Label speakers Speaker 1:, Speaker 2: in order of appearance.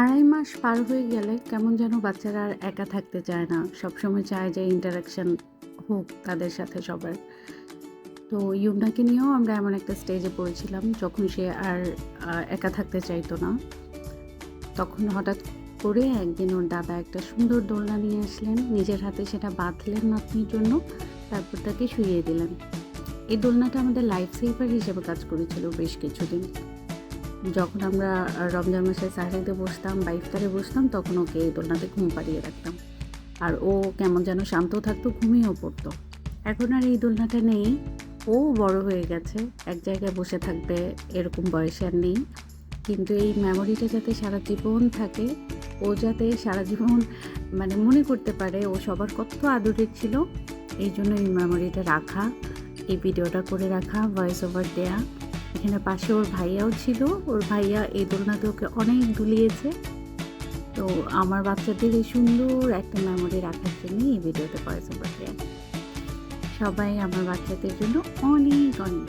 Speaker 1: আড়াই মাস পার হয়ে গেলে কেমন যেন বাচ্চারা আর একা থাকতে চায় না। সবসময় চায় যে ইন্টারাকশন হোক তাদের সাথে সবার। তো ইউমনাকে নিয়েও আমরা এমন একটা স্টেজে পড়েছিলাম যখন সে আর একা থাকতে চাইতো না। তখন হঠাৎ করে একদিন ওর দাদা একটা সুন্দর দোলনা নিয়ে আসলেন, নিজের হাতে সেটা বাঁধলেন নাতনির জন্য, তারপর তাকে শুইয়ে দিলেন। এই দোলনাটা আমাদের লাইফ সেভার হিসেবে কাজ করেছিল বেশ কিছুদিন। যখন আমরা রমজান মাসে সাহরিতে বসতাম বা ইফতারে বসতাম, তখন ওকে এই দোলনাতে ঘুম পাড়িয়ে রাখতাম। আর ও কেমন যেন শান্ত থাকতো, ঘুমিয়েও পড়তো। এখন আর এই দোলনাটা নেই। ও বড় হয়ে গেছে, এক জায়গায় বসে থাকবে এরকম বয়সে আর নেই। কিন্তু এই মেমোরিটা যাতে সারা জীবন থাকে, ও যাতে সারা জীবন মনে করতে পারে ও সবার কত আদরের ছিল, এই জন্য এই মেমোরিটা রাখা, এই ভিডিওটা করে রাখা, ভয়েস ওভার দেয়া। এখানে পাশে ওর ভাইয়াও ছিল, ওর ভাইয়া এই দোলনাতে ওকে অনেক দুলিয়েছে। তো আমার বাচ্চাদের এই সুন্দর একটা মেমোরি রাখার জন্যই এই ভিডিওতে ভয়েস ওভার দেয়া। সবাই আমার বাচ্চাদের জন্য অনেক অনেক